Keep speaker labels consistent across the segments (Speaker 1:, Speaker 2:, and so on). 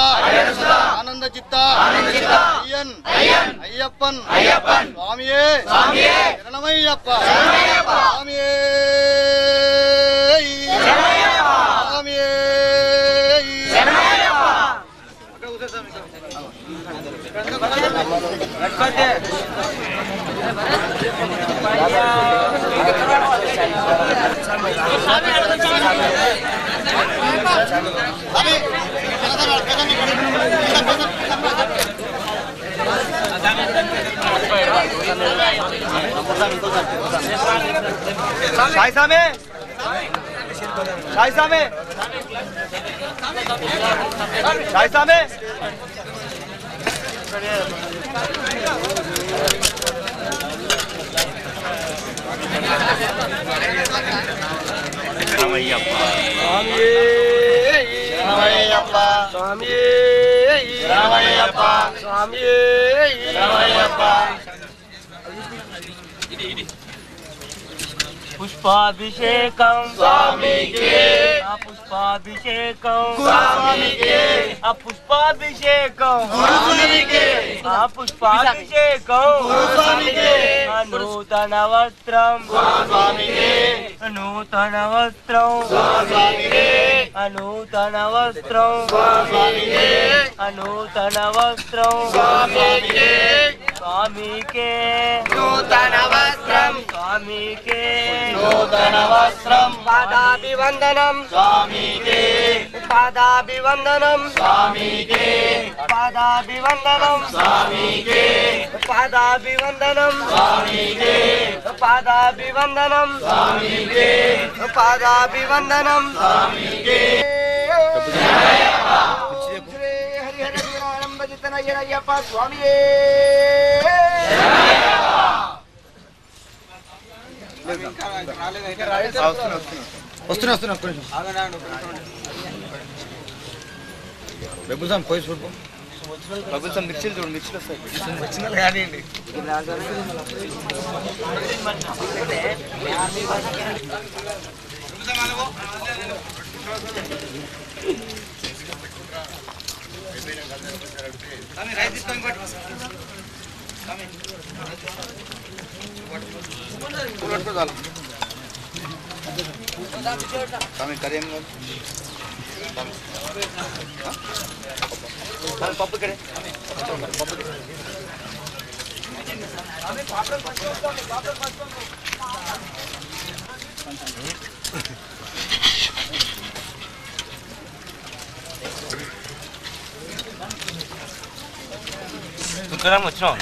Speaker 1: आनंद चित्ता अय्यप्पन स्वामिये शरणमय्यप्पा स्वामिये स्वामिये
Speaker 2: पुष्पाभिषेकं स्वामी के पुष्पाभिषेकं स्वामी के पुष्पाभिषेकं स्वामी के पुष्पाभिषेकं स्वामी के नूतन वस्त्रं स्वामी के नूतन वस्त्रं स्वामी के नूतन वस्त्रं स्वामी के नूतन वस्त्रं स्वामी के स्वामी के नूतन वस्त्रं स्वामी के नूतन वस्त्रं पादाभिवन्दनं स्वामी के पादाभिवन्दनं स्वामी के पादाभिवन्दनं स्वामी के पादाभिवन्दनं स्वामी के पादाभिवन्दनं स्वामी के पादाभिवन्दनं स्वामी के हरिहरवीरानंदचित्तनय्यप्पा स्वामिये
Speaker 1: బెబుల్సాం పోయి చూడు బెబుల్సాం మిక్సీలు చూడు మిక్సీలు వస్తాయి కానివ్వండి కరేం పప్పు ఇక్కడే పప్పు
Speaker 2: తుకారం వచ్చినావు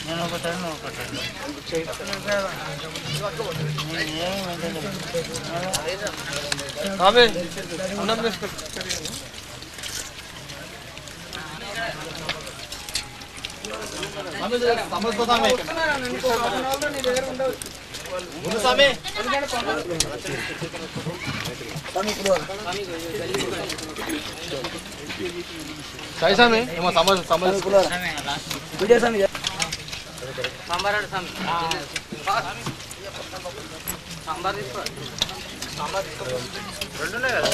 Speaker 2: నేను ఒకటాను
Speaker 1: సామి ఏమో సమజ్ వీడియో సామి
Speaker 2: సాంబార్ సాంబార్ తీసుకో సాంబార్ రెండునే కదా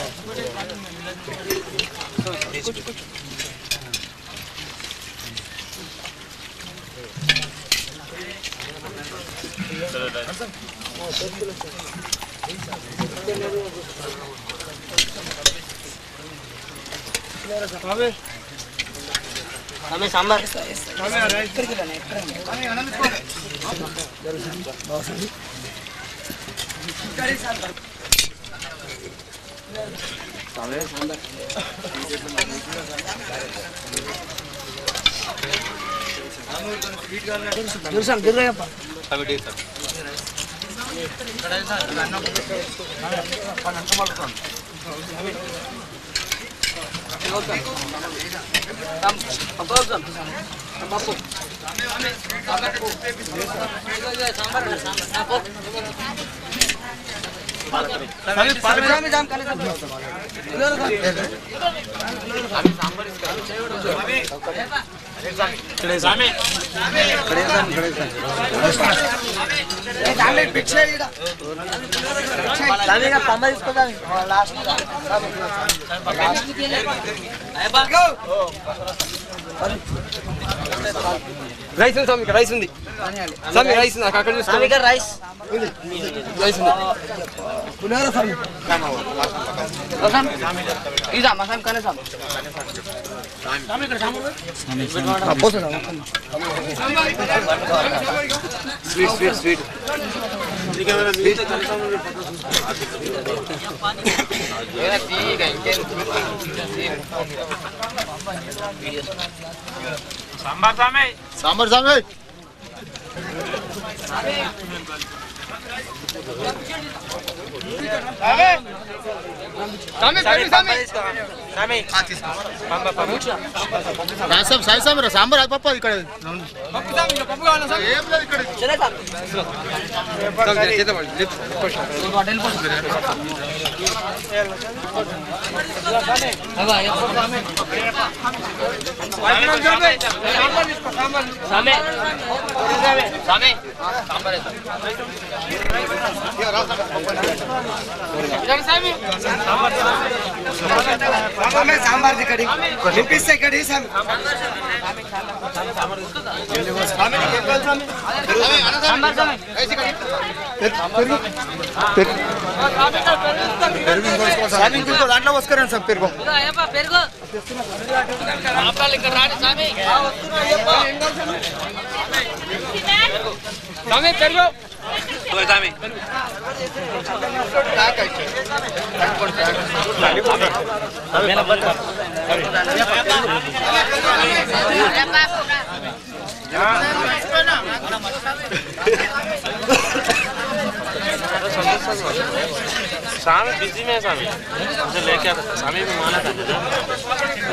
Speaker 2: हमें सांबर
Speaker 3: రైస్ ఉంది స్వామి, రైస్ ఉంది స్వామి, రైస్ నాకు అక్కడ చూస్తాను. రైస్ రైస్ ఉంది. స్వీట్ స్వీట్ స్వీట్
Speaker 2: సాంబార్ సామే
Speaker 1: సాంబార్ సామే సాంబార్ అది పప్పు ఇక్కడ
Speaker 3: సాంబార్ కడి నింపిస్తే కడి
Speaker 1: దాంట్లో వస్తారండి సార్ పెరుగు
Speaker 3: పెరుగు
Speaker 2: स्वामी बिजी में स्वामी मुझे लेके आता था स्वामी भी माना था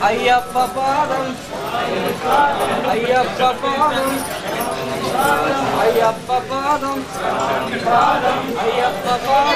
Speaker 3: అయ్యప్ప పాదం అయ్యప్ప పాదం అయ్యప్ప పాదం అయ్యప్ప పాదం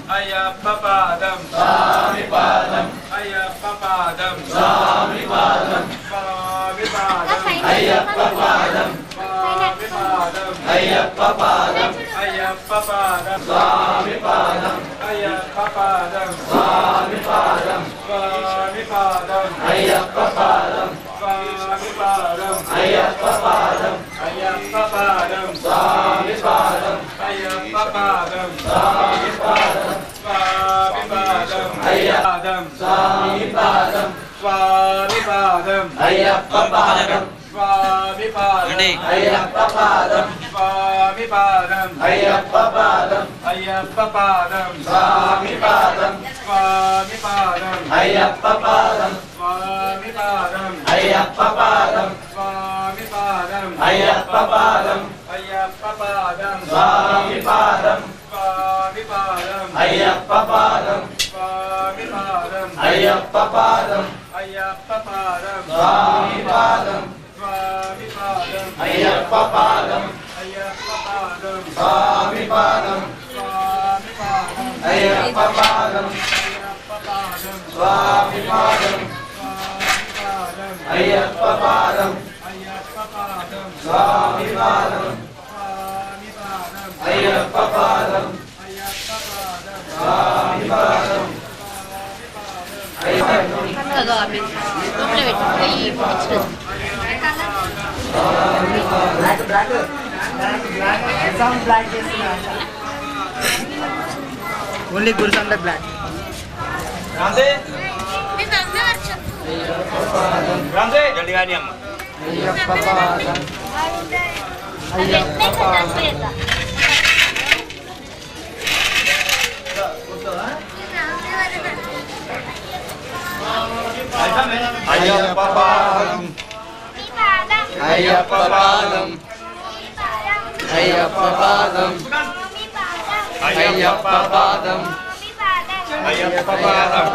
Speaker 4: Ayyappa padam పాదం స్వామి పాదం స్వామి పాదం అయ్యప్ప పాదం స్వామి పాదం అయ్యప్ప పాదం అయ్యప్ప పాదం స్వామి పాదం అయ్యప్ప పాదం స్వామి పాదం స్వామి పాదం అయ్యప్ప పాదం స్వామి పాదం అయ్యప్ప పాదం అయ్యప్ప పాదం స్వామి పాదం అయ్యప్ప పాదం స్వామి పాదం స్వామి పాదం అయ్యప్ప స్వామి పాదం స్వామి పాదం అయ్యప్ప పాదం స్వామి పాదం అయ్యప్ప పాదం స్వామి పాదం అయ్యప్ప పాదం అయ్యప్ప పాదం స్వామి పాదం స్వామి పాదం అయ్యప్ప పాదం స్వామి పాదం అయ్యప్ప పాదం స్వామి పాదం అయ్యప్ప పాదం అయ్యప్ప పాదం స్వామి పాదం స్వామి పాదం అయ్యప్ప పాదం స్వామి పాదం అయ్యప్ప పాదం అయ్యప్ప పాదం స్వామి పాదం స్వామి పాదం అయ్యప్ప పాదం అయ్యప్ప పాదం స్వామి పాదం స్వామి పాదం అయ్యప్ప పాదం అయ్యప్ప పాదం స్వామి పాదం అయ్యప్ప పాదం అయ్యప్ప పాదం స్వామి పాదం అయ్యప్ప పాదం అయ్యప్ప పాదం స్వామి పాదం
Speaker 1: ఓన్లీ గురుస్ అంటే బ్లాక్
Speaker 2: జల్ది కానీ అమ్మ
Speaker 1: అయ్యప్ప పాదం అయ్యప్ప పాదం అయ్యప్ప పాదం అయ్యప్ప పాదం అయ్యప్ప పాదం అయ్యప్ప పాదం అయ్యప్ప పాదం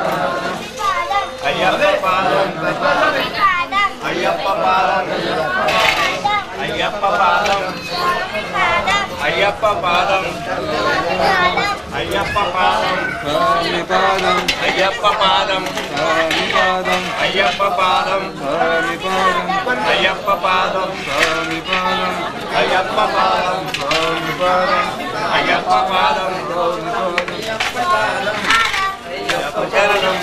Speaker 1: అయ్యప్ప పాదం అయ్యప్ప పాదం అయ్యప్ప పాదం అయ్యప్ప పాదం అయ్యప్ప పాదం
Speaker 3: స్వామి పాదం
Speaker 1: అయ్యప్ప పాదం
Speaker 3: స్వామి పాదం
Speaker 1: అయ్యప్ప పాదం
Speaker 3: స్వామి పాదం
Speaker 1: అయ్యప్ప పాదం
Speaker 3: స్వామి పాదం
Speaker 1: అయ్యప్ప పాదం
Speaker 3: స్వామి పాదం
Speaker 1: అయ్యప్ప పాదం చరణం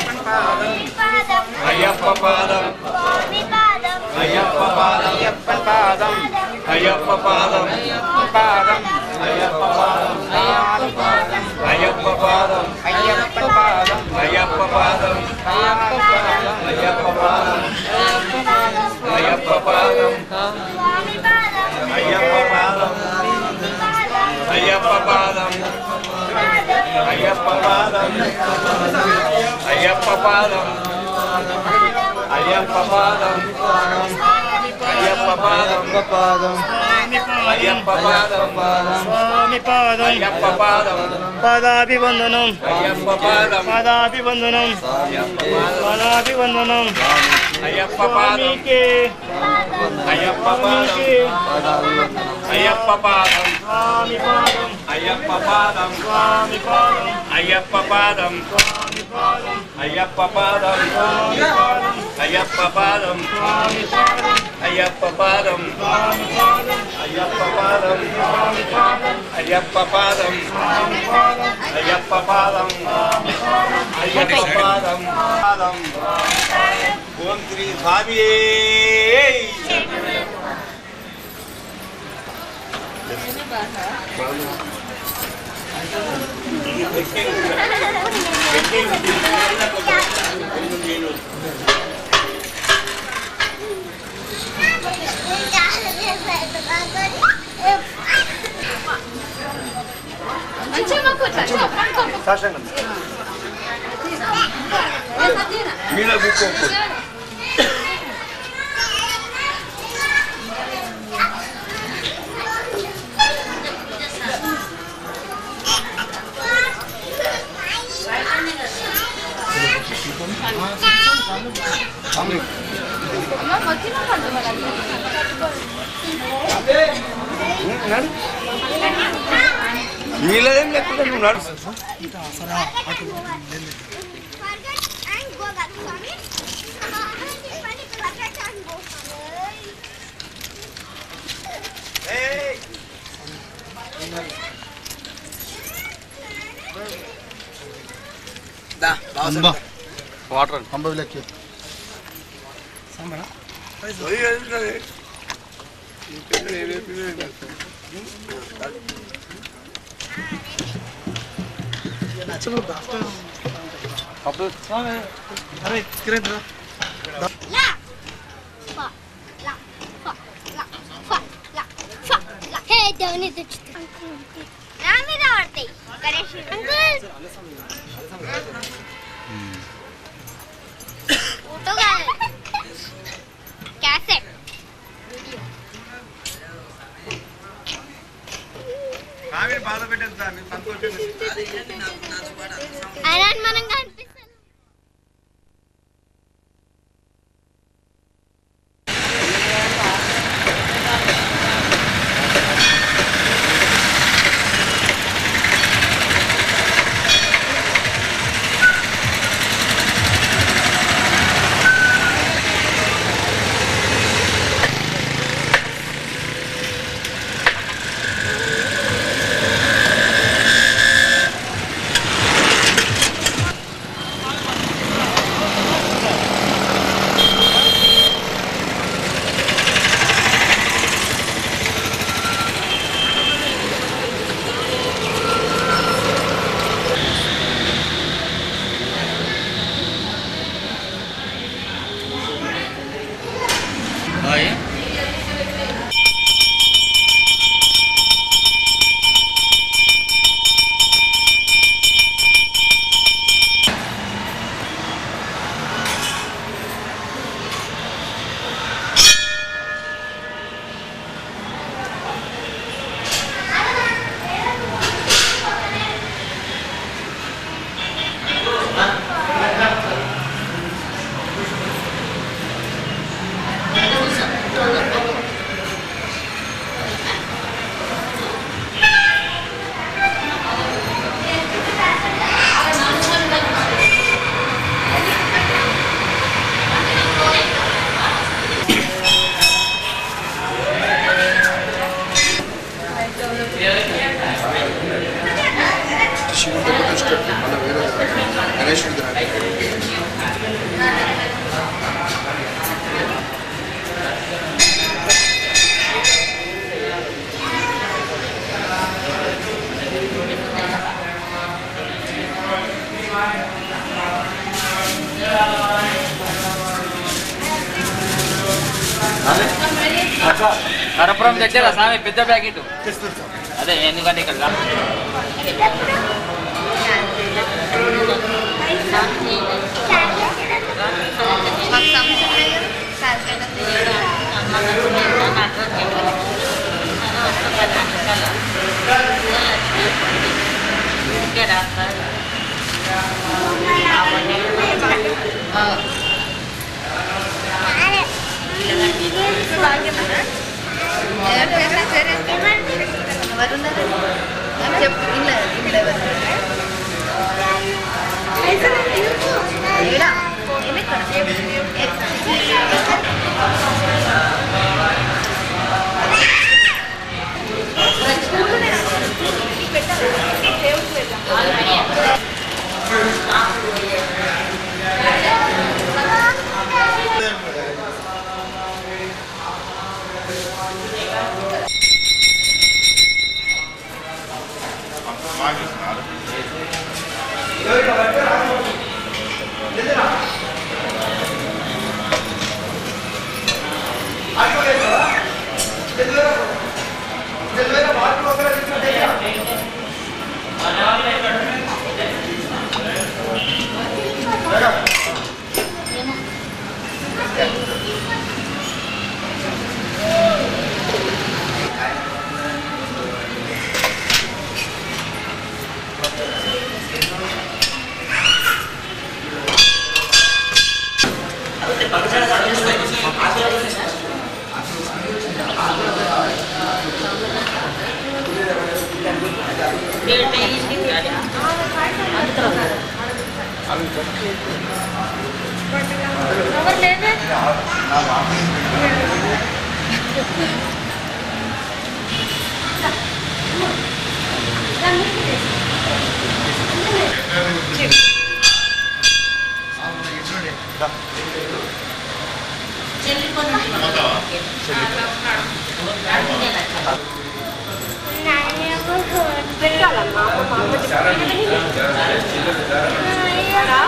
Speaker 1: అయ్యప్ప పాదం అయ్యప్ప పాదం అయ్యప్ప పాదం పాదం అయ్యప్ప పాదం అయ్యప్ప పాదం అయ్యప్ప పాదం అయ్యప్ప పాదం అయ్యప్ప పాదం అయ్యప్ప పాదం అయ్యప్ప పాదం అయ్యప్ప పాదం అయ్యప్ప పాదం అయ్యప్ప పాదం అయ్యప్ప పాదం అయ్యప్ప పాదం
Speaker 3: పాదం
Speaker 1: అయ్యప్ప పాదం
Speaker 5: స్వామి పాదం
Speaker 1: అయ్యప్ప పాదం
Speaker 5: పాదాభివందనం
Speaker 1: అయ్యప్ప పాదం
Speaker 5: పాదాభివందనం పాదాభివందనం
Speaker 1: అయ్యప్ప పాదం
Speaker 5: స్వామికే
Speaker 1: అయ్యప్ప పాదం అయ్యప్ప పాదం
Speaker 5: స్వామి పాదం
Speaker 1: అయ్యప్ప పాదం
Speaker 5: స్వామి పాదం
Speaker 1: అయ్యప్ప పాదం
Speaker 5: స్వామి పాదం
Speaker 1: అయ్యప్ప పాదం అయ్యప్ప పాదం
Speaker 5: స్వామి పాదం
Speaker 1: అయ్యప్ప పాదం
Speaker 5: స్వామి పాదం
Speaker 1: అయ్యప్ప పాదం
Speaker 5: స్వామి పాదం
Speaker 1: అయ్యప్ప పాదం
Speaker 5: స్వామి పాదం
Speaker 1: అయ్యప్ప పాదం అయ్యప్ప పాదం పాదం ఓం శ్రీ స్వామియే మీద కూర్చోకు వీళ్ళదేం లేకుండా నువ్వు నడుచు
Speaker 2: వాటర్
Speaker 1: అరే కిరణ్ రా బాధ పెట్టేది సార్ సంతోషం
Speaker 5: మనం
Speaker 3: కరపురం తెచ్చారా స్వామి పెద్ద ప్యాకెట్ అదే ఎందుకంటే ఇక్కడ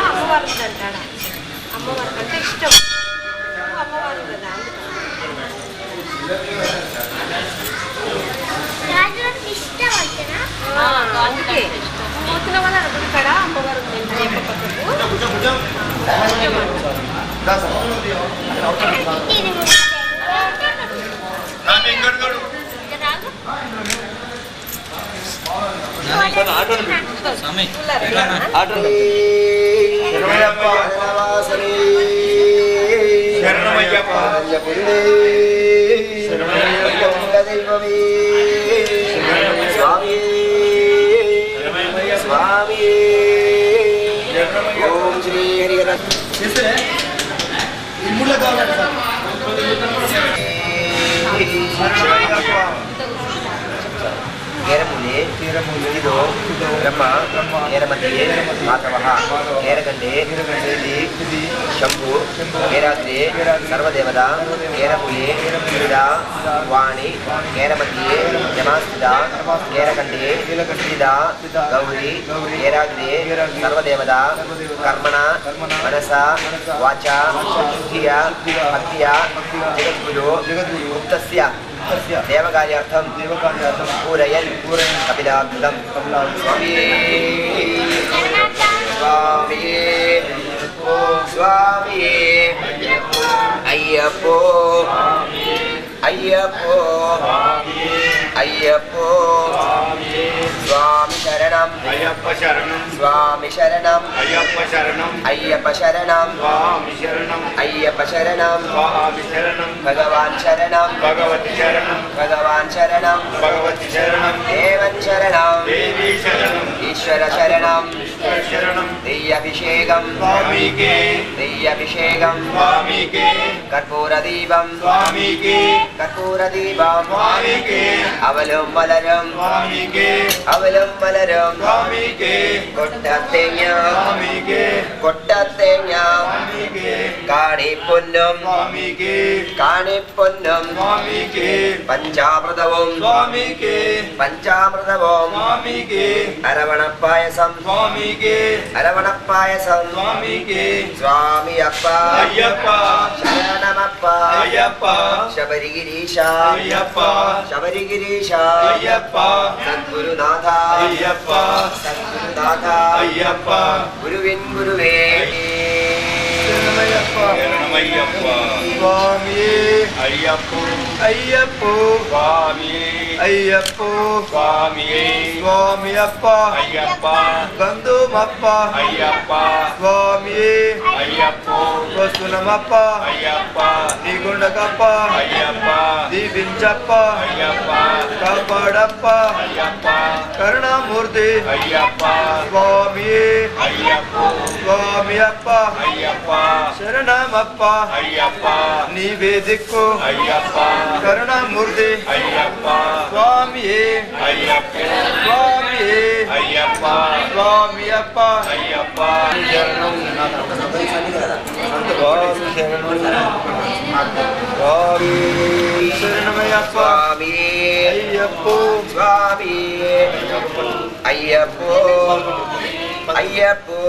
Speaker 6: అమ్మవారికి అంటాడా అమ్మవారికి అంటే ఇష్టం అమ్మవారు కదా అందుకే పోతున్న వల్ల ఇక్కడ అమ్మవారు
Speaker 3: ఇదో బ్రహ్మ ఏరమధ్యే మాధవః ఏరగండే శంభు ఏరాగ్రే సర్వదేవత ఏరములే వివిధా వాణి ఏరమధ్యే యమాస్థిత ఏరగండే స్థితా గౌరీ ఏరాగ్రే సర్వదేవత కర్మణ మనసా వాచా బుద్ధియా భక్తియా జగద్గురు గుప్తస్య దేవకార్యార్థం పూరయన్ కపిలాకృతం స్వామి స్వామి స్వామి అయ్యప్పో అయ్యప్పో అయ్యప్పో స్వామి శరణం
Speaker 4: అయ్యప్ప శరణం
Speaker 3: స్వామి శరణం
Speaker 4: అయ్యప్ప శరణం
Speaker 3: అయ్యప్ప శరణం
Speaker 4: స్వామి శరణం
Speaker 3: అయ్యప్ప శరణం
Speaker 4: స్వామి శరణం
Speaker 3: భగవాన్ శరణం
Speaker 4: భగవతి శరణం
Speaker 3: భగవాన్ శరణం
Speaker 4: భగవతి శరణం
Speaker 3: దేవన్ శరణం
Speaker 4: దేవి శరణం
Speaker 3: ఈశ్వర శరణం
Speaker 4: ఈశ్వర శరణం
Speaker 3: దెయ్యాభిషేకం
Speaker 4: స్వామికే
Speaker 3: దెయ్యాభిషేకం
Speaker 4: స్వామికే
Speaker 3: కర్పూర దీపం
Speaker 4: స్వామికే
Speaker 3: కర్పూర దీపం
Speaker 4: స్వామికే
Speaker 3: అవలం మలరం
Speaker 4: స్వామికే
Speaker 3: അവലം മലരം
Speaker 4: സ്വാമിക്കേ
Speaker 3: കൊട്ടത്തേങ്ങ
Speaker 4: സ്വാമിക്കേ
Speaker 3: കൊട്ടത്തേങ്ങ
Speaker 4: സ്വാമിക്കേ
Speaker 3: കാണിപ്പൊന്നും
Speaker 4: സ്വാമിക്കേ
Speaker 3: കാണിപ്പൊന്നും
Speaker 4: സ്വാമിക്കേ
Speaker 3: പഞ്ചാമൃതവും
Speaker 4: സ്വാമിക്കേ
Speaker 3: പഞ്ചാമൃതവും
Speaker 4: സ്വാമിക്കേ
Speaker 3: അരവണപ്പായസം
Speaker 4: സ്വാമിക്കേ
Speaker 3: അരവണപ്പായസം
Speaker 4: സ്വാമിക്കേ
Speaker 3: സ്വാമിയപ്പ
Speaker 4: അയ്യപ്പ
Speaker 3: ശരണമപ്പ
Speaker 4: അയ്യപ്പ
Speaker 3: ശബരിഗിരീശ
Speaker 4: അയ്യപ്പ
Speaker 3: ശബരിഗിരീശ
Speaker 4: അയ്യപ്പ
Speaker 3: സദ്ഗുരുനാഥ
Speaker 4: അയ്യപ്പ
Speaker 3: സദ്ഗുരുനാഥ
Speaker 4: അയ്യപ്പ
Speaker 3: ഗുരുവിൻ ഗുരുവേ
Speaker 4: ശരണമയ്യപ്പ ശരണമയ്യപ്പ സ്വാമിയേ അയ്യപ്പോ അയ്യപ്പോ സ്വാമിയേ അയ്യപ്പോ സ്വാമിയേ സ്വാമിയപ്പ അയ്യപ്പ ഗന്ധുമപ്പ അയ്യപ്പ സ്വാമിയേ അയ്യപ്പോ വസുനമപ്പ അയ്യപ്പ നിഗുണ്ടകപ്പ അയ്യപ്പ దీవించప్ప అయ్యప్ప కాపాడప్ప అయ్యప్ప కరుణామూర్తి అయ్యప్ప స్వామియే అయ్యప్ప స్వామియప్ప అయ్యప్ప శరణమప్ప అయ్యప్ప నీవే దిక్కు అయ్యప్ప కరుణామూర్తి అయ్యప్ప స్వామియే అయ్యప్ప స్వామియే అయ్యప్ప స్వామియప్ప అయ్యప్ప శరణం స్వామి శరణం స్వామి శరణమయ్యప్ప
Speaker 3: స్వామి
Speaker 4: అయ్యప్పో
Speaker 3: స్వామి అయ్యప్పో అయ్యప్పో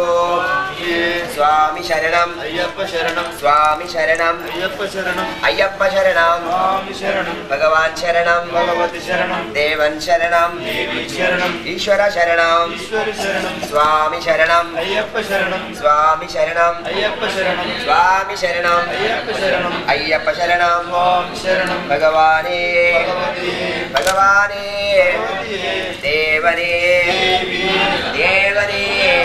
Speaker 3: స్వామి శరణం
Speaker 4: అయ్యప్ప శరణం
Speaker 3: స్వామి శరణం
Speaker 4: అయ్యప్ప శరణం
Speaker 3: అయ్యప్ప శరణం
Speaker 4: స్వామి శరణం
Speaker 3: భగవాన్ శరణం
Speaker 4: భగవతి శరణం
Speaker 3: దేవన్ శరణం
Speaker 4: దేవి శరణం
Speaker 3: ఈశ్వర శరణం
Speaker 4: ఈశ్వరి శరణం
Speaker 3: స్వామి శరణం
Speaker 4: అయ్యప్ప శరణం
Speaker 3: స్వామి శరణం
Speaker 4: అయ్యప్ప శరణం
Speaker 3: స్వామి శరణం
Speaker 4: అయ్యప్ప శరణం
Speaker 3: అయ్యప్ప శరణం
Speaker 4: స్వామి శరణం
Speaker 3: భగవానే
Speaker 4: భగవతి
Speaker 3: భగవానే
Speaker 4: భగవతియే
Speaker 3: దేవనే
Speaker 4: దేవి
Speaker 3: దేవనే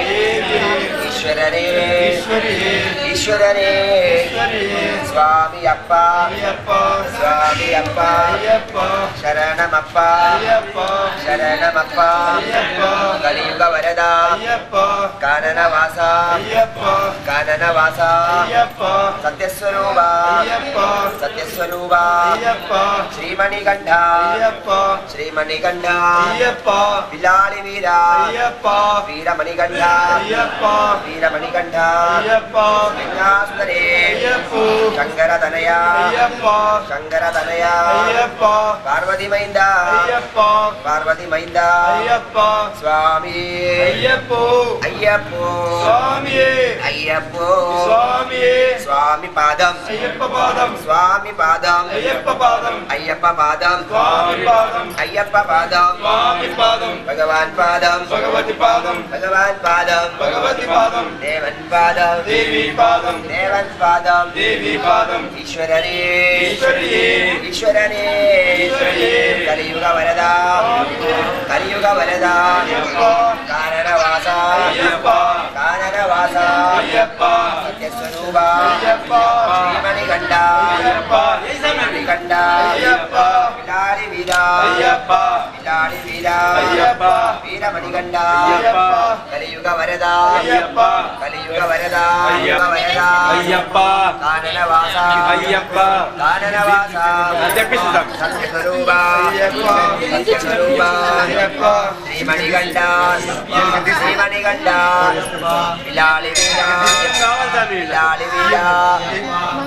Speaker 4: దేవి
Speaker 3: ఈశ్వరనే
Speaker 4: ఈశ్వరియే
Speaker 3: ఈశ్వరనే
Speaker 4: ఈశ్వరియే
Speaker 3: స్వామి అప్ప
Speaker 4: అయ్యప్ప
Speaker 3: స్వామి అప్ప
Speaker 4: అయ్యప్ప
Speaker 3: శరణమప్ప
Speaker 4: అయ్యప్ప
Speaker 3: శరణమప్ప
Speaker 4: అయ్యప్ప
Speaker 3: కలియుగ వరద
Speaker 4: అయ్యప్ప
Speaker 3: కాననవాస
Speaker 4: అయ్యప్ప
Speaker 3: కాననవాస
Speaker 4: అయ్యప్ప
Speaker 3: సత్యస్వరూప
Speaker 4: అయ్యప్ప
Speaker 3: సత్యస్వరూప
Speaker 4: అయ్యప్ప
Speaker 3: శ్రీమణికంఠ
Speaker 4: అయ్యప్ప
Speaker 3: శ్రీమణికంఠ
Speaker 4: అయ్యప్ప
Speaker 3: పిల్లాళి వీర
Speaker 4: అయ్యప్ప
Speaker 3: వీరమణికంఠ
Speaker 4: అయ్యప్ప
Speaker 3: వీరమణికంఠ
Speaker 4: అయ్యప్ప
Speaker 3: గంగాసుందరే
Speaker 4: అయ్యప్ప
Speaker 3: శంకరతనయ
Speaker 4: అయ్యప్ప
Speaker 3: శంకరతనయ
Speaker 4: అయ్యప్ప
Speaker 3: పార్వతి మైంద
Speaker 4: అయ్యప్ప
Speaker 3: పార్వతి మైంద
Speaker 4: అయ్యప్ప
Speaker 3: స్వామి
Speaker 4: అయ్యప్ప
Speaker 3: అయ్యప్ప
Speaker 4: స్వామి
Speaker 3: అయ్యప్ప
Speaker 4: స్వామి
Speaker 3: స్వామి పాదం
Speaker 4: అయ్యప్ప పాదం
Speaker 3: స్వామి పాదం
Speaker 4: అయ్యప్ప పాదం
Speaker 3: అయ్యప్ప పాదం
Speaker 4: స్వామి పాదం
Speaker 3: అయ్యప్ప పాదం
Speaker 4: స్వామి పాదం
Speaker 3: భగవాన్ పాదం
Speaker 4: భగవతి పాదం
Speaker 3: భగవాన్ పాదం
Speaker 4: భగవతి పాదం
Speaker 3: దేవన్ పాదం
Speaker 4: దేవి పాదం
Speaker 3: దేవన్ పాదం
Speaker 4: దేవి పాదం
Speaker 3: ఈశ్వరనే
Speaker 4: ఈశ్వరియే
Speaker 3: ఈశ్వరనే
Speaker 4: ఈశ్వరియే
Speaker 3: కలియుగ వరద కలియుగ వరద కారణవాస
Speaker 4: అయ్యప్ప
Speaker 3: కారణవాస
Speaker 4: అయ్యప్ప
Speaker 3: సత్యస్వరూప
Speaker 4: అయ్యప్ప
Speaker 3: శ్రీమణికంఠ
Speaker 4: అయ్యప్ప
Speaker 3: శ్రీమణికంఠ
Speaker 4: అయ్యప్ప
Speaker 3: పిల్లాడి వీర
Speaker 4: అయ్యప్ప
Speaker 3: పిల్లాడి వీర
Speaker 4: అయ్యప్ప
Speaker 3: వీరమణికంఠ
Speaker 4: అయ్యప్ప
Speaker 3: కలియుగ వరద
Speaker 4: అయ్యప్ప
Speaker 3: కలియుగ వరద
Speaker 4: అయ్యప్ప
Speaker 3: వరద
Speaker 4: అయ్యప్ప
Speaker 3: కాననవాస
Speaker 4: అయ్యప్ప
Speaker 3: కాననవాస
Speaker 4: చెప్పిస్తాం
Speaker 3: సత్యస్వరూప
Speaker 4: అయ్యప్ప
Speaker 3: సత్యస్వరూప
Speaker 4: అయ్యప్ప
Speaker 3: శ్రీమణికంఠ శ్రీమణికంఠ పిల్లాడి వీర పిల్లాడి వీర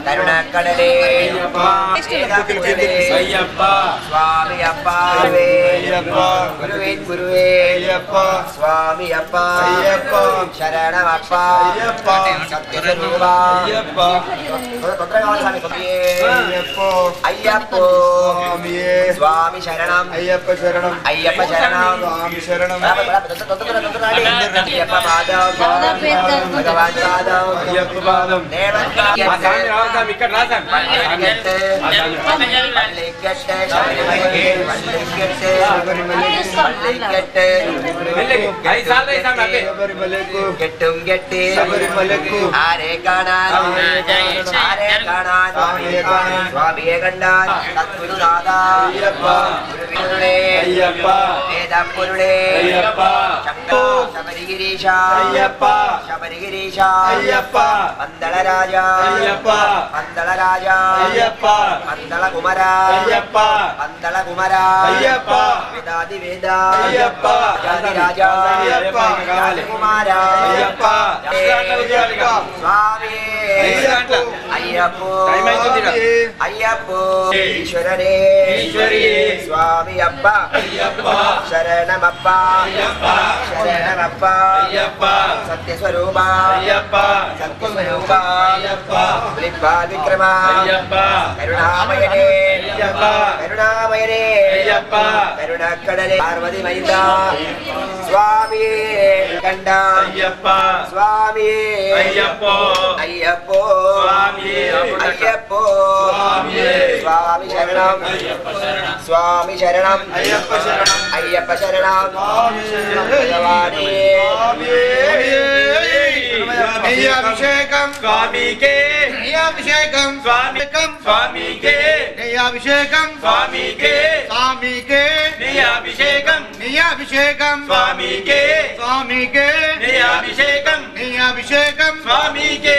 Speaker 3: కరుణకడలే
Speaker 4: అయ్యప్ప
Speaker 3: స్వామి అప్ప
Speaker 4: అయ్యప్ప
Speaker 3: గురువే గురువే
Speaker 4: అయ్యప్ప
Speaker 3: స్వామి అప్ప
Speaker 4: అయ్యప్ప
Speaker 3: శరణమప్ప
Speaker 4: అయ్యప్ప
Speaker 3: సత్యస్వరూప
Speaker 4: అయ్యప్ప
Speaker 3: తొందరగా కావాలి స్వామి కొద్దిగా.
Speaker 4: అయ్యప్ప
Speaker 3: అయ్యప్ప
Speaker 4: స్వామియే
Speaker 3: స్వామి శరణం
Speaker 4: అయ్యప్ప శరణం
Speaker 3: అయ్యప్ప శరణం
Speaker 4: స్వామి శరణం
Speaker 3: అయ్యప్ప పాదం భగవాన్ పాదం
Speaker 4: అయ్యప్ప పాదం
Speaker 3: దేవన్
Speaker 4: ఇక్కడ రాసాం శబరిమలకు
Speaker 3: గెట్టుం గెట్టి
Speaker 4: శబరిమలకు
Speaker 3: ఆరే కాణాన్ ఆరే కాణాన్ స్వామియే గండాన్ సద్గురు నాదా
Speaker 4: అయ్యప్ప
Speaker 3: గురువినుడే
Speaker 4: అయ్యప్ప
Speaker 3: వేదపురుడే
Speaker 4: అయ్యప్ప
Speaker 3: శబరిగిరీశ
Speaker 4: అయ్యప్ప
Speaker 3: శబరిగిరీశ
Speaker 4: అయ్యప్ప
Speaker 3: పందళ రాజా
Speaker 4: అయ్యప్ప
Speaker 3: పందళ రాజా
Speaker 4: అయ్యప్ప
Speaker 3: పందళ కుమర
Speaker 4: అయ్యప్ప
Speaker 3: పందళ కుమర
Speaker 4: అయ్యప్ప
Speaker 3: వేదాది వేద
Speaker 4: అయ్యప్ప
Speaker 3: రాజాది రాజా
Speaker 4: అయ్యప్ప
Speaker 3: కుమార
Speaker 4: అయ్యప్ప అయ్యప్ప
Speaker 3: స్వామి
Speaker 4: అయ్యప్ప
Speaker 3: అయ్యప్ప
Speaker 4: టైం అవుతుందిరా.
Speaker 3: అయ్యప్ప ఈశ్వరనే
Speaker 4: ఈశ్వరియే
Speaker 3: స్వామి అప్ప
Speaker 4: అయ్యప్ప
Speaker 3: శరణమప్ప
Speaker 4: అయ్యప్ప
Speaker 3: శరణమప్ప
Speaker 4: అయ్యప్ప
Speaker 3: సత్యస్వరూప
Speaker 4: అయ్యప్ప
Speaker 3: సత్యస్వరూప
Speaker 4: అయ్యప్ప
Speaker 3: విక్రమ
Speaker 4: అయ్యప్ప
Speaker 3: కరుణామయనే
Speaker 4: అయ్యప్ప
Speaker 3: కరుణామయనే
Speaker 4: అయ్యప్ప
Speaker 3: కరుణక్కడలే పార్వతి మైంద స్వామి కండ
Speaker 4: అయ్యప్ప
Speaker 3: స్వామి
Speaker 4: అయ్యప్ప
Speaker 3: అయ్యప్ప
Speaker 4: స్వామి
Speaker 3: అయ్యప్ప
Speaker 4: స్వామి
Speaker 3: స్వామి శరణం స్వామి శరణం
Speaker 4: అయ్యప్ప శరణం
Speaker 3: అయ్యప్ప శరణం
Speaker 4: స్వామి
Speaker 3: భగవానే
Speaker 4: అభిషేకం స్వామికే
Speaker 1: అభిషేకం
Speaker 4: స్వామికే
Speaker 1: అభిషేకం
Speaker 4: స్వామికే
Speaker 1: స్వామికే
Speaker 4: అభిషేకం
Speaker 1: అభిషేకం
Speaker 4: స్వామికే
Speaker 1: స్వామికే
Speaker 4: అభిషేకం
Speaker 1: అభిషేకం
Speaker 4: స్వామికే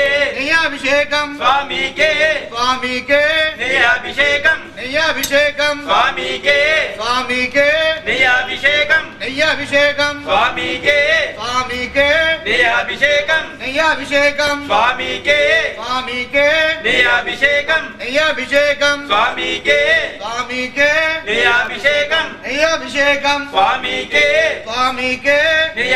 Speaker 1: అభిషేకం
Speaker 4: స్వామికే
Speaker 1: స్వామికే
Speaker 4: అభిషేకం
Speaker 1: అభిషేకం
Speaker 4: స్వామికే
Speaker 1: స్వామికే
Speaker 4: అభిషేకం
Speaker 1: అభిషేకం
Speaker 4: స్వామికే
Speaker 1: స్వామికే
Speaker 4: అభిషేకం
Speaker 1: అభిషేకం
Speaker 4: స్వామికే
Speaker 1: స్వామికే
Speaker 4: అభిషేకం
Speaker 1: అభిషేకం
Speaker 4: స్వామికే
Speaker 1: స్వామికే
Speaker 4: అభిషేకం
Speaker 1: అభిషేకం
Speaker 4: స్వామికే
Speaker 1: స్వామికే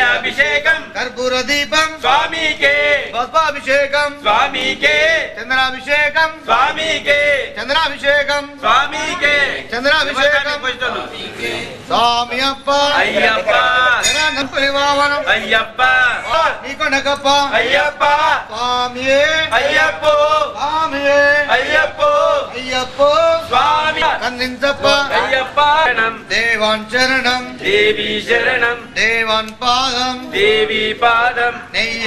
Speaker 4: అభిషేకం
Speaker 1: కర్పూర దీపం
Speaker 4: స్వామికే
Speaker 1: పుష్పాభిషేకం
Speaker 4: స్వామికే
Speaker 1: చంద్రాభిషేకం
Speaker 4: స్వామికే
Speaker 1: చంద్రాభిషేకం
Speaker 4: స్వామికే
Speaker 1: చంద్రాభిషేకం స్వామి అప్ప
Speaker 4: అయ్యప్ప
Speaker 1: వాహనం
Speaker 4: అయ్యప్ప
Speaker 1: నీకొండకప్ప
Speaker 4: అయ్యప్ప
Speaker 1: స్వామియే
Speaker 4: అయ్యప్ప
Speaker 1: స్వామియే
Speaker 4: అయ్యప్ప
Speaker 1: అయ్యప్ప
Speaker 4: స్వామి
Speaker 1: కందించప్ప
Speaker 4: అయ్యప్ప శరణం
Speaker 1: దేవాన్ శరణం
Speaker 4: దేవి శరణం
Speaker 1: దేవాన్ పాదం
Speaker 4: దేవి పాదం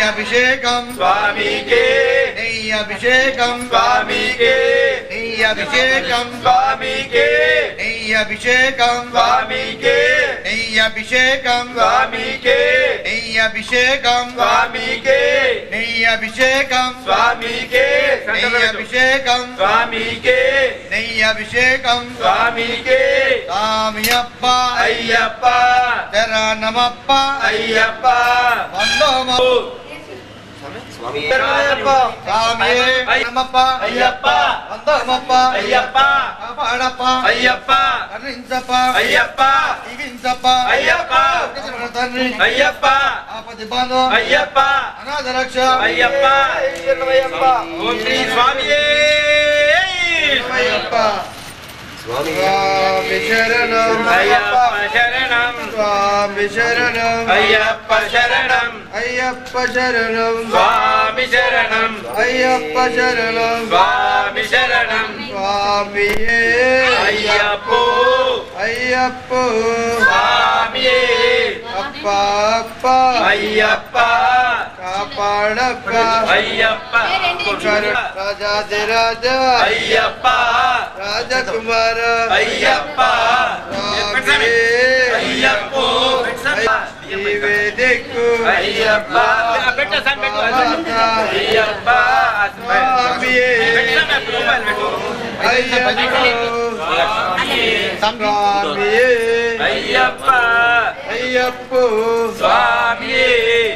Speaker 1: అభిషేకం
Speaker 4: స్వామికే
Speaker 1: అభిషేకం
Speaker 4: స్వామికే
Speaker 1: నెయ్యభిషేకం
Speaker 4: స్వామికే
Speaker 1: నెయ్యభిషేకం
Speaker 4: స్వామికే
Speaker 1: నెయ్యభిషేకం
Speaker 4: స్వామికే
Speaker 1: నెయ్యభిషేకం
Speaker 4: స్వామికే
Speaker 1: నెయ్యభిషేకం
Speaker 4: స్వామికే
Speaker 1: నెయ్యభిషేకం
Speaker 4: స్వామికే
Speaker 1: నెయ్యభిషేకం
Speaker 4: స్వామికే
Speaker 1: స్వామియప్ప
Speaker 4: అయ్యప్ప
Speaker 1: శరణమప్ప
Speaker 4: అయ్యప్ప
Speaker 1: వందోమ
Speaker 4: శరణమప్ప
Speaker 1: స్వామియే నమప్ప
Speaker 4: అయ్యప్ప
Speaker 1: వందోమప్ప
Speaker 4: అయ్యప్ప
Speaker 1: కాపాడప్ప
Speaker 4: అయ్యప్ప
Speaker 1: కరుణించప్ప
Speaker 4: అయ్యప్ప
Speaker 1: దీవించప్ప
Speaker 4: అయ్యప్ప
Speaker 1: తండ్రి
Speaker 4: అయ్యప్ప
Speaker 1: ఆపది బాంధవ
Speaker 4: అయ్యప్ప
Speaker 1: అనాథ రక్ష
Speaker 4: అయ్యప్ప ఓం శ్రీ స్వామియే
Speaker 1: అయ్యప్ప స్వామి శరణం
Speaker 4: అయ్యప్ప శరణం
Speaker 1: స్వామి శరణం
Speaker 4: అయ్యప్ప శరణం
Speaker 1: అయ్యప్ప శరణం
Speaker 4: స్వామి శరణం
Speaker 1: అయ్యప్ప శరణం
Speaker 4: స్వామి శరణం
Speaker 1: స్వామియే
Speaker 4: అయ్యప్పో
Speaker 1: అయ్యప్ప
Speaker 4: స్వామియే
Speaker 1: అప్ప అప్ప
Speaker 4: అయ్యప్ప
Speaker 1: కాపాడప్ప
Speaker 4: అయ్యప్ప
Speaker 1: రాజాదిరాజ
Speaker 4: అయ్యప్ప
Speaker 1: రాజకుమార
Speaker 4: అయ్యప్ప అయ్యప్పో
Speaker 1: నీవే దిక్కు
Speaker 4: అయ్యప్ప అయ్యప్ప
Speaker 1: స్వామియే స్వామియే
Speaker 4: అయ్యప్ప
Speaker 1: అయ్యప్ప
Speaker 4: స్వామియే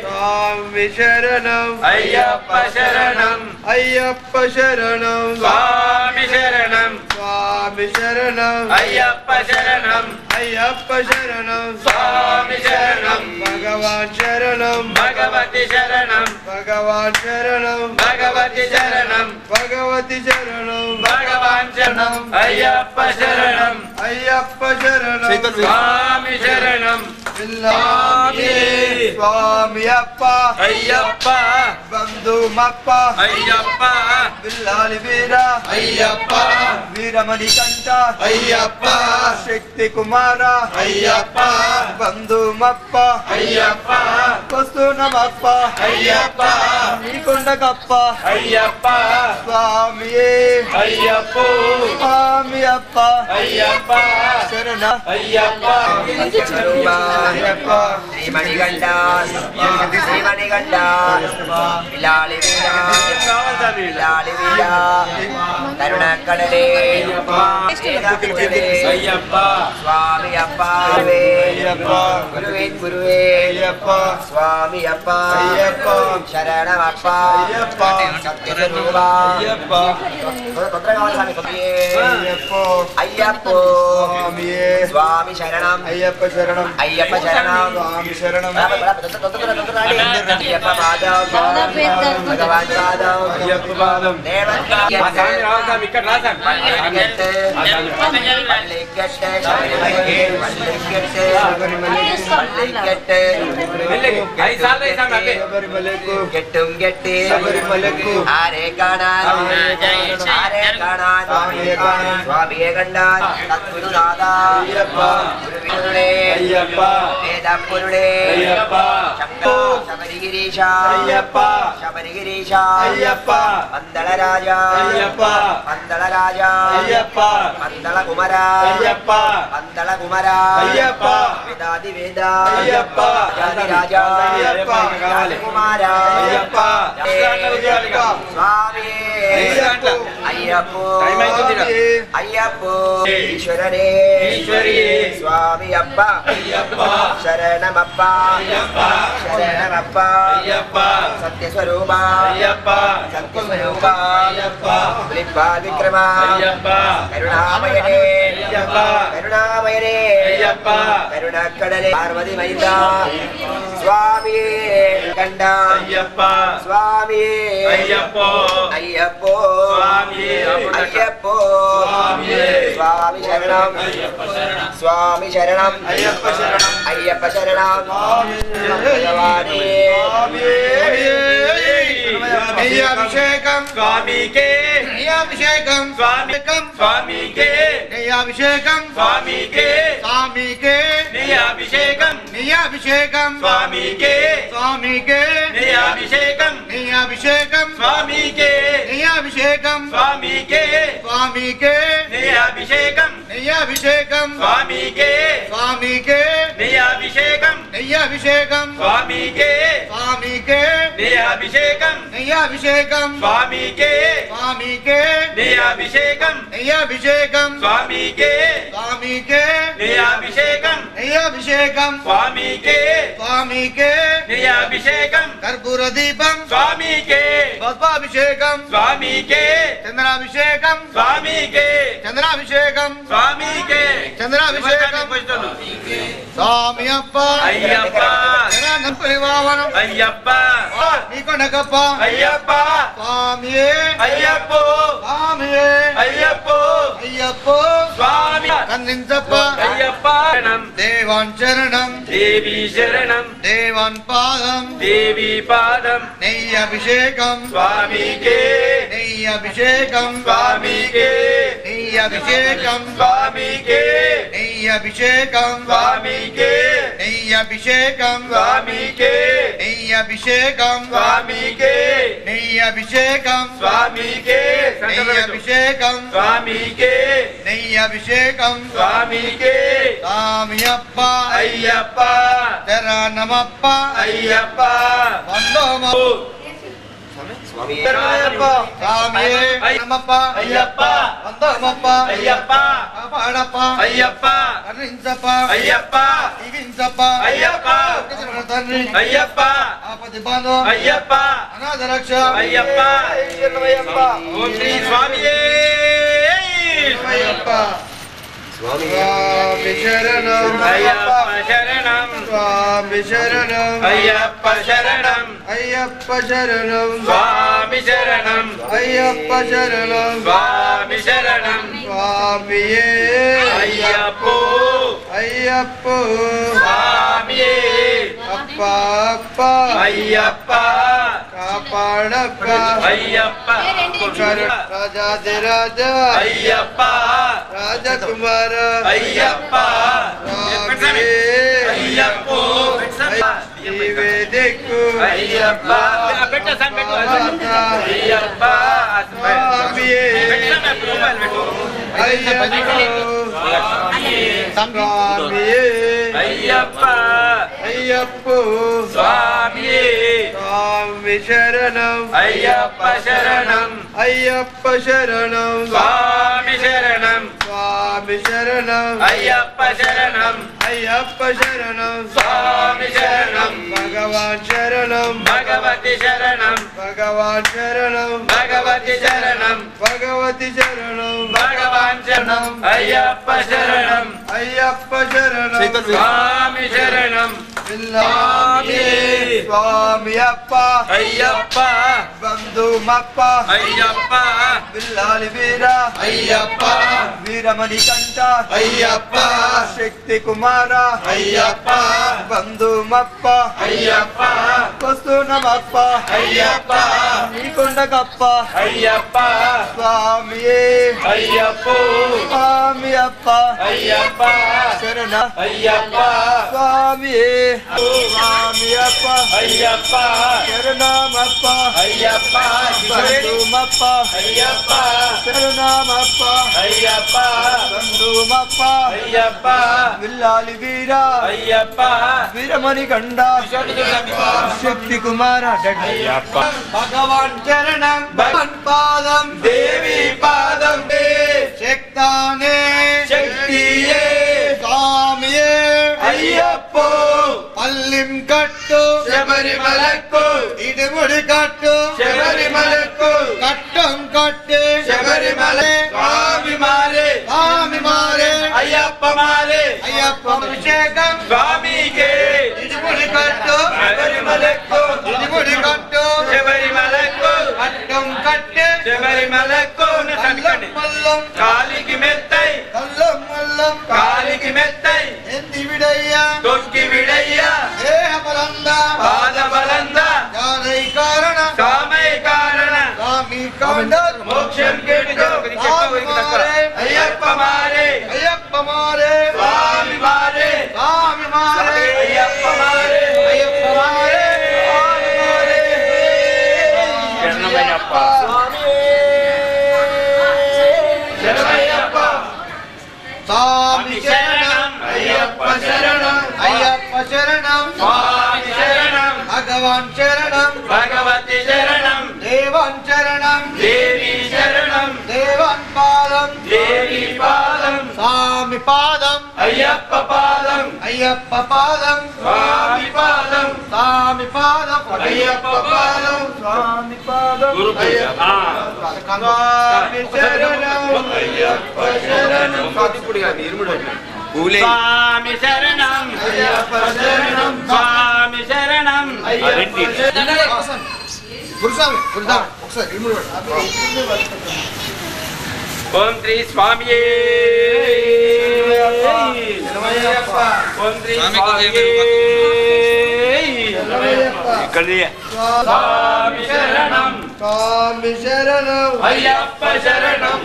Speaker 1: స్వామి శరణం
Speaker 4: అయ్యప్ప శరణం
Speaker 1: అయ్యప్ప శరణం
Speaker 4: స్వామి శరణం
Speaker 1: స్వామి శరణం
Speaker 4: అయ్యప్ప శరణం
Speaker 1: అయ్యప్ప శరణం
Speaker 4: స్వామి శరణం
Speaker 1: భగవాన్ శరణం
Speaker 4: భగవతి శరణం
Speaker 1: భగవాన్ శరణం
Speaker 4: భగవతి శరణం
Speaker 1: భగవతి శరణం
Speaker 4: భగవాన్ శరణం అయ్యప్ప శరణం
Speaker 1: అయ్యప్ప శరణం
Speaker 4: స్వామి శరణం
Speaker 1: స్వామి స్వామి అప్ప
Speaker 4: అయ్యప్ప
Speaker 1: బంధుమప్ప
Speaker 4: అయ్యప్ప
Speaker 1: బిల్లాలి వీర
Speaker 4: అయ్యప్ప
Speaker 1: వీరమణి కంట
Speaker 4: అయ్యప్ప
Speaker 1: శక్తి కుమార
Speaker 4: అయ్యప్ప
Speaker 1: బంధుమప్ప
Speaker 4: అయ్యప్ప
Speaker 1: వస్తునమప్ప
Speaker 4: అయ్యప్ప
Speaker 1: నీకొండకప్ప
Speaker 4: అయ్యప్ప
Speaker 1: స్వామియే
Speaker 4: అయ్యప్పో
Speaker 1: స్వామి అప్ప
Speaker 4: అయ్యప్ప
Speaker 1: శరణ
Speaker 4: అయ్యప్ప
Speaker 1: అయ్యప్ప
Speaker 3: శ్రీమణిగండ శ్రీమణిగండ పిల్లాలి వీర పిల్లాలి వీర కరుణ కడలే
Speaker 4: అయ్యప్ప
Speaker 3: స్వామి అప్ప
Speaker 1: అయ్యప్ప
Speaker 3: గురువే గురువే
Speaker 1: అయ్యప్ప
Speaker 3: స్వామి అప్ప
Speaker 1: అయ్యప్ప
Speaker 3: శరణమప్ప
Speaker 1: అయ్యప్ప
Speaker 3: సత్యస్వరూప
Speaker 1: అయ్యప్ప
Speaker 3: తొందరగా కావాలి స్వామి స్వామియే.
Speaker 1: అయ్యప్ప
Speaker 3: అయ్యప్పో
Speaker 1: స్వామియే
Speaker 3: స్వామి శరణం
Speaker 1: అయ్యప్ప శరణం
Speaker 3: అయ్యప్ప శరణం
Speaker 1: స్వామి శరణం
Speaker 3: అయ్యప్ప పాదం భగవాన్ పాదం
Speaker 1: అయ్యప్ప పాదం
Speaker 3: శబరిమలకు గెట్టుం గెట్టి
Speaker 1: శబరిమలకు
Speaker 3: ఆరే కాణాన్ ఆరే కాణాన్ స్వామియే గండాన్ తత్పురునాథ
Speaker 1: అయ్యప్ప
Speaker 3: గురువినుడే
Speaker 1: అయ్యప్ప
Speaker 3: వేదపురుడే
Speaker 1: అయ్యప్ప
Speaker 3: శబరిగిరీశ
Speaker 1: అయ్యప్ప
Speaker 3: శబరిగిరీశ
Speaker 1: అయ్యప్ప
Speaker 3: మందళ రాజా
Speaker 1: అయ్యప్ప
Speaker 3: మందళ రాజా
Speaker 1: అయ్యప్ప
Speaker 3: మందళ కుమర
Speaker 1: అయ్యప్ప
Speaker 3: మందళ కుమర
Speaker 1: అయ్యప్ప
Speaker 3: వేదాది వేద
Speaker 1: అయ్యప్ప
Speaker 3: రాజాది రాజా
Speaker 1: అయ్యప్ప
Speaker 3: రాజ కుమార
Speaker 1: అయ్యప్ప అయ్యప్ప
Speaker 3: స్వామి
Speaker 1: అయ్యప్ప
Speaker 3: అయ్యప్పో
Speaker 1: స్వామియే
Speaker 3: అయ్యప్పో ఈశ్వరనే
Speaker 4: ఈశ్వరియే
Speaker 3: స్వామి అప్ప
Speaker 4: అయ్యప్ప
Speaker 3: శరణమప్ప
Speaker 4: అయ్యప్ప
Speaker 3: శరణమప్ప
Speaker 4: అయ్యప్ప
Speaker 3: సత్యస్వరూప
Speaker 4: అయ్యప్ప
Speaker 3: సత్యస్వరూప
Speaker 4: అయ్యప్ప
Speaker 3: పులిప్పా విక్రమ
Speaker 4: అయ్యప్ప
Speaker 3: కరుణామయనే
Speaker 4: అయ్యప్ప
Speaker 3: కరుణామయనే
Speaker 4: అయ్యప్ప
Speaker 3: కరుణక్కడలే పార్వతి మైత స్వామి కండ
Speaker 4: అయ్యప్ప
Speaker 3: స్వామి
Speaker 4: అయ్యప్పో
Speaker 3: అయ్యప్పో
Speaker 4: స్వామి
Speaker 3: అయ్యప్పో
Speaker 4: స్వామి
Speaker 3: స్వామి శరణం స్వామి శరణం
Speaker 1: అయ్యప్ప శరణం
Speaker 3: అయ్యప్ప శరణం భగవానే
Speaker 1: నెయ్యాభిషేకం
Speaker 4: స్వామికే
Speaker 1: నెయ్యాభిషేకం
Speaker 4: స్వామికం స్వామికే
Speaker 1: నెయ్యాభిషేకం
Speaker 4: స్వామికే
Speaker 1: స్వామికే
Speaker 4: నెయ్యాభిషేకం
Speaker 1: నెయ్యాభిషేకం
Speaker 4: స్వామికే
Speaker 1: స్వామికే
Speaker 4: నెయ్యాభిషేకం
Speaker 1: నెయ్యాభిషేకం
Speaker 4: స్వామికే
Speaker 1: నెయ్యాభిషేకం నెయ్యాభిషేకం
Speaker 4: స్వామికే
Speaker 1: స్వామికే
Speaker 4: నెయ్యాభిషేకం
Speaker 1: నెయ్యాభిషేకం
Speaker 4: స్వామికే
Speaker 1: స్వామికే
Speaker 4: నెయ్యాభిషేకం
Speaker 1: నెయ్యాభిషేకం
Speaker 4: స్వామికే
Speaker 1: స్వామికే
Speaker 4: నెయ్యాభిషేకం
Speaker 1: నెయ్యాభిషేకం
Speaker 4: స్వామికే
Speaker 1: స్వామికే
Speaker 4: నెయ్యాభిషేకం
Speaker 1: నెయ్యాభిషేకం
Speaker 4: స్వామికే
Speaker 1: స్వామికే
Speaker 4: నెయ్యాభిషేకం
Speaker 1: నెయ్యాభిషేకం
Speaker 4: స్వామికే
Speaker 1: స్వామికే
Speaker 4: నెయ్యాభిషేకం
Speaker 1: కర్పూర దీపం
Speaker 4: స్వామికే
Speaker 1: పుష్పాభిషేకం
Speaker 4: స్వామికే
Speaker 1: చంద్రాభిషేకం
Speaker 4: స్వామికే
Speaker 1: చంద్రాభిషేకం
Speaker 4: స్వామికే
Speaker 1: చంద్రాభిషేకం స్వామి అప్ప
Speaker 4: అయ్యప్ప
Speaker 1: పరివాహనం
Speaker 4: అయ్యప్ప
Speaker 1: నీకొండకప్ప
Speaker 4: అయ్యప్ప
Speaker 1: స్వామియే
Speaker 4: అయ్యప్పో
Speaker 1: స్వామియే
Speaker 4: అయ్యప్పో
Speaker 1: అయ్యప్పో
Speaker 4: స్వామి
Speaker 1: కన్నించప్ప
Speaker 4: అయ్యప్ప శరణం
Speaker 1: దేవాన్ శరణం
Speaker 4: దేవి శరణం
Speaker 1: దేవాన్ పాదం
Speaker 4: దేవి పాదం
Speaker 1: నెయ్యభిషేకం
Speaker 4: స్వామికే
Speaker 1: నెయ్యభిషేకం
Speaker 4: స్వామికే
Speaker 1: నెయ్యభిషేకం
Speaker 4: స్వామికే
Speaker 1: నెయ్యభిషేకం
Speaker 4: స్వామికే
Speaker 1: నెయ్యభిషేకం
Speaker 4: స్వామికే
Speaker 1: నెయ్యభిషేకం
Speaker 4: స్వామికే
Speaker 1: నెయ్యభిషేకం
Speaker 4: స్వామికే
Speaker 1: నెయ్యభిషేకం
Speaker 4: స్వామికే
Speaker 1: నెయ్యభిషేకం
Speaker 4: స్వామికే
Speaker 1: స్వామి అప్ప
Speaker 4: అయ్యప్ప
Speaker 1: శరణమప్ప
Speaker 4: అయ్యప్ప
Speaker 1: వందోమ స్వామియే నమప్ప
Speaker 4: అయ్యప్ప
Speaker 1: వందోమప్ప
Speaker 4: అయ్యప్ప
Speaker 1: కాపాడప్ప
Speaker 4: అయ్యప్ప
Speaker 1: కరుణించప్ప
Speaker 4: అయ్యప్ప
Speaker 1: దీవించప్ప
Speaker 4: అయ్యప్ప
Speaker 1: తండ్రి
Speaker 4: అయ్యప్ప
Speaker 1: ఆపది బాంధవ
Speaker 4: అయ్యప్ప
Speaker 1: అనాథ రక్ష
Speaker 4: అయ్యప్ప ఓం శ్రీ స్వామియే
Speaker 1: అయ్యప్ప స్వామి శరణం
Speaker 4: అయ్యప్ప శరణం
Speaker 1: స్వామి శరణం
Speaker 4: అయ్యప్ప శరణం
Speaker 1: అయ్యప్ప శరణం
Speaker 4: స్వామి శరణం
Speaker 1: అయ్యప్ప శరణం
Speaker 4: స్వామి శరణం
Speaker 1: స్వామియే
Speaker 4: అయ్యప్పో
Speaker 1: అయ్యప్ప
Speaker 4: స్వామియే
Speaker 1: అప్ప అప్ప
Speaker 4: అయ్యప్ప
Speaker 1: కాపాడప్ప
Speaker 4: అయ్యప్ప
Speaker 1: రాజాదిరాజ
Speaker 4: అయ్యప్ప
Speaker 1: రాజకుమార
Speaker 4: అయ్యప్ప అయ్యప్పో
Speaker 1: నీవే దిక్కు
Speaker 4: అయ్యప్ప అయ్యప్ప
Speaker 1: స్వామియే స్వామియే
Speaker 4: అయ్యప్ప
Speaker 1: అయ్యప్ప
Speaker 4: స్వామియే
Speaker 1: స్వామి శరణం
Speaker 4: అయ్యప్ప శరణం
Speaker 1: అయ్యప్ప శరణం
Speaker 4: స్వామి శరణం
Speaker 1: స్వామి శరణం
Speaker 4: అయ్యప్ప శరణం
Speaker 1: అయ్యప్ప శరణం
Speaker 4: స్వామి శరణం
Speaker 1: భగవాన్ శరణం
Speaker 4: భగవతి శరణం
Speaker 1: భగవాన్ శరణం
Speaker 4: భగవతి శరణం
Speaker 1: భగవతి శరణం
Speaker 4: భగవాన్ శరణం అయ్యప్ప శరణం
Speaker 1: అయ్యప్ప శరణం
Speaker 4: స్వామి శరణం
Speaker 1: స్వామి స్వామి అప్ప
Speaker 4: అయ్యప్ప
Speaker 1: బంధుమప్ప
Speaker 4: అయ్యప్ప
Speaker 1: బిల్లాలి వీర
Speaker 4: అయ్యప్ప
Speaker 1: వీరమణి కంట
Speaker 4: అయ్యప్ప
Speaker 1: శక్తి కుమార
Speaker 4: అయ్యప్ప
Speaker 1: బంధుమప్ప
Speaker 4: అయ్యప్ప
Speaker 1: వస్తునమప్ప
Speaker 4: అయ్యప్ప
Speaker 1: నీకొండకప్ప
Speaker 4: అయ్యప్ప
Speaker 1: స్వామియే
Speaker 4: అయ్యప్పో
Speaker 1: స్వామి అప్ప
Speaker 4: అయ్యప్ప
Speaker 1: శరణ
Speaker 4: అయ్యప్ప
Speaker 1: స్వామియే స్వామి అప్ప
Speaker 4: అయ్యప్ప
Speaker 1: శరణమప్ప
Speaker 4: అయ్యప్ప
Speaker 1: బంధుమప్ప
Speaker 4: అయ్యప్ప
Speaker 1: శరణమప్ప
Speaker 4: అయ్యప్ప
Speaker 1: బంధుమప్ప
Speaker 4: అయ్యప్ప
Speaker 1: విల్లాలి వీర
Speaker 4: అయ్యప్ప
Speaker 1: వీరమణి కండ శక్తి కుమార
Speaker 4: అయ్యప్ప
Speaker 1: భగవాన్ చరణం భగవాన్ పాదం
Speaker 4: దేవి పాదం
Speaker 1: శక్తానే
Speaker 4: శక్తియే
Speaker 1: స్వామియే
Speaker 4: అయ్యప్పో
Speaker 1: పల్లిం కట్టు
Speaker 4: శబరిమలకు
Speaker 1: ఇడుముడి కట్టు
Speaker 4: శబరిమలకు
Speaker 1: కట్టం కట్టే
Speaker 4: శబరిమల స్వామి మారే
Speaker 1: స్వామి మారే
Speaker 4: అయ్యప్ప మారే
Speaker 1: అయ్యప్ప అభిషేకం
Speaker 4: స్వామికే
Speaker 1: ఇడుముడి కట్టు
Speaker 4: శబరిమలకు
Speaker 1: ఇడుముడి కట్టు
Speaker 4: శబరిమలకు
Speaker 1: కట్టం కట్టే
Speaker 4: శబరిమలకు
Speaker 1: కల్లం మల్లం
Speaker 4: కాలికి మెత్తై
Speaker 1: కల్లం మల్లం
Speaker 4: కాలికి మెత్తై
Speaker 1: ఎంది విడయ్యా
Speaker 4: తొక్కి విడయ్యా
Speaker 1: దేహ బలంద
Speaker 4: పాద బలంద
Speaker 1: యాదై కారణ
Speaker 4: కామై కారణ
Speaker 1: స్వామి కాండ
Speaker 4: మోక్షం కేటుకో అయ్యప్ప మారే
Speaker 1: అయ్యప్ప మారే
Speaker 4: స్వామి మారే
Speaker 1: స్వామి మారే
Speaker 4: అయ్యప్ప మారే
Speaker 1: అయ్యప్ప మారే స్వామి మారే
Speaker 4: శరణమయ్యప్ప
Speaker 1: స్వామి స్వామి శరణం
Speaker 4: అయ్యప్ప శరణం
Speaker 1: అయ్యప్ప శరణం
Speaker 4: స్వామి శరణం
Speaker 1: భగవాన్ శరణం
Speaker 4: భగవతి శరణం
Speaker 1: దేవాన్ శరణం
Speaker 4: దేవి శరణం
Speaker 1: దేవాన్ పాదం
Speaker 4: దేవి పాదం
Speaker 1: స్వామి పాదం
Speaker 4: అయ్యప్ప పాదం
Speaker 1: అయ్యప్ప పాదం
Speaker 4: స్వామి పాదం
Speaker 1: స్వామి పాదం
Speaker 4: అయ్యప్ప పాదం
Speaker 1: స్వామి పాదం
Speaker 2: గురు పూజ
Speaker 1: స్వామి శరణం
Speaker 4: అయ్యప్ప శరణం
Speaker 2: స్వామి శరణం
Speaker 4: అయ్యప్ప శరణం
Speaker 2: స్వామి శరణం
Speaker 4: అయ్యప్ప శరణం
Speaker 1: గురుస్వామి గురుస్వామి ఒకసారి ఇరుముడు
Speaker 2: ఓం శ్రీ స్వామియే
Speaker 1: శరణమయ్యప్ప
Speaker 2: ఓం శ్రీ స్వామియే ఇక్కడ
Speaker 4: స్వామి శరణం
Speaker 1: స్వామి శరణం
Speaker 4: అయ్యప్ప శరణం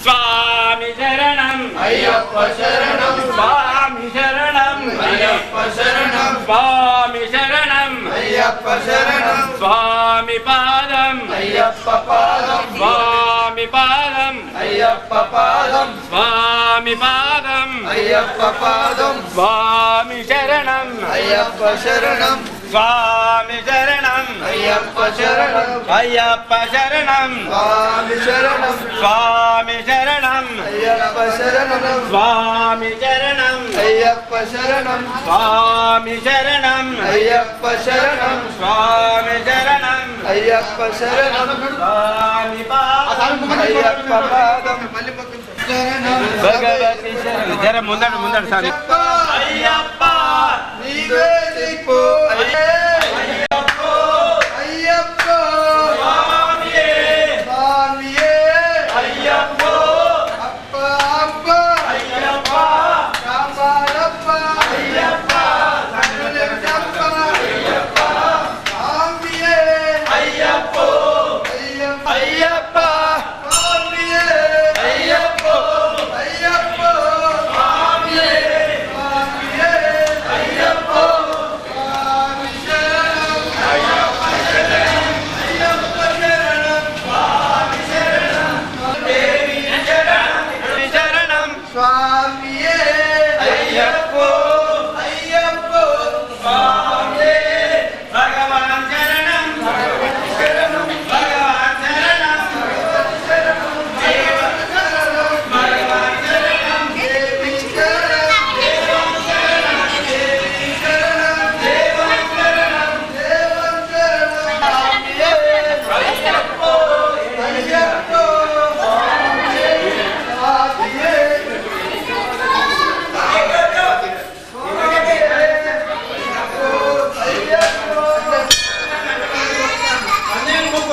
Speaker 2: స్వామి శరణం
Speaker 4: అయ్యప్ప శరణం
Speaker 2: స్వామి శరణం
Speaker 4: అయ్యప్ప శరణం
Speaker 2: స్వామి శరణం
Speaker 4: అయ్యప్ప శరణం
Speaker 2: స్వామి పాదం
Speaker 4: అయ్యప్ప పాదం
Speaker 2: స్వామి పాదం
Speaker 4: అయ్యప్ప పాదం
Speaker 2: స్వామి పాదం
Speaker 1: అయ్యప్ప పాదం
Speaker 2: స్వామి శరణం
Speaker 1: అయ్యప్ప శరణం
Speaker 2: స్వామి శరణం
Speaker 1: అయ్యప్ప శరణం
Speaker 2: అయ్యప్ప శరణం
Speaker 1: స్వామి శరణం
Speaker 2: స్వామి శరణం
Speaker 1: అయ్యప్ప శరణం
Speaker 2: స్వామి శరణం
Speaker 1: అయ్యప్ప శరణం
Speaker 2: స్వామి శరణం
Speaker 1: అయ్యప్ప శరణం
Speaker 2: స్వామి శరణం
Speaker 1: అయ్యప్ప శరణం
Speaker 2: స్వామి పాదం
Speaker 1: అయ్యప్ప పాదం శరణం
Speaker 2: భగవతి శరణం జర ముందడు సార్ అయ్యప్ప
Speaker 1: నీవే దిక్కు అయ్యప్ప అయ్యప్ప
Speaker 2: స్వామియే
Speaker 1: స్వామియే
Speaker 2: అయ్యప్ప
Speaker 1: అప్ప అప్ప
Speaker 2: అయ్యప్ప
Speaker 1: కాపాడప్ప
Speaker 2: అయ్యప్ప
Speaker 1: సంగులెట్టప్ప అయ్యప్ప స్వామియే
Speaker 2: అయ్యప్ప
Speaker 1: అయ్యప్ప
Speaker 2: అయ్యప్ప
Speaker 1: స్వామియే
Speaker 2: అయ్యప్ప
Speaker 1: అయ్యప్ప
Speaker 2: స్వామియే
Speaker 1: స్వామియే
Speaker 2: అయ్యప్ప
Speaker 1: స్వామి శరణం
Speaker 2: అయ్యప్ప శరణం
Speaker 1: అయ్యప్ప శరణం
Speaker 2: స్వామి శరణం దేవి శరణం శరణం
Speaker 1: స్వామియే
Speaker 2: అయ్యప్ప
Speaker 1: అయ్యప్ప
Speaker 2: స్వామియే భగవాన్ శరణం భగవాన్ శరణం భగవాన్ శరణం
Speaker 1: శరణం
Speaker 2: భగవాన్ శరణం
Speaker 1: దేవి శరణం
Speaker 2: దేవన్ శరణం
Speaker 1: దేవి శరణం
Speaker 2: దేవన్ శరణం
Speaker 1: దేవం శరణం స్వామియే
Speaker 2: అయ్యప్ప
Speaker 1: అయ్యప్ప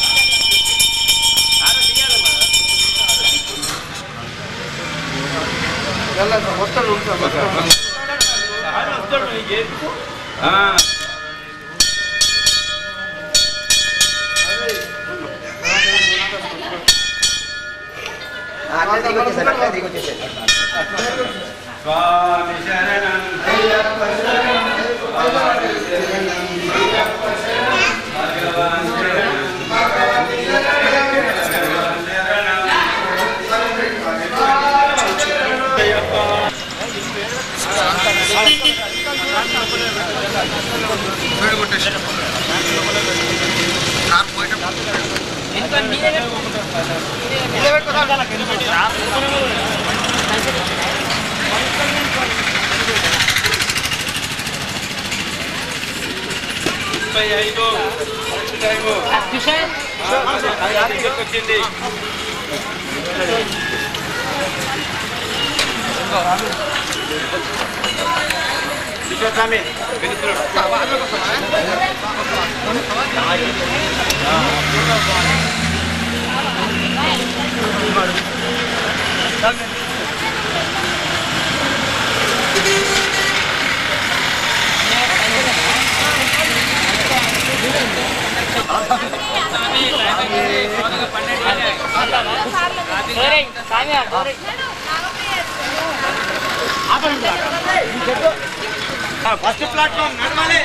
Speaker 1: స్వామియే
Speaker 2: స్వామి శరణం
Speaker 1: అయ్యప్ప శరణం
Speaker 2: భగవాన్ శరణం భగవాన్ శరణం వచ్చింది స్వామి ఫస్ట్ ప్లాట్ఫామ్ నడవాలి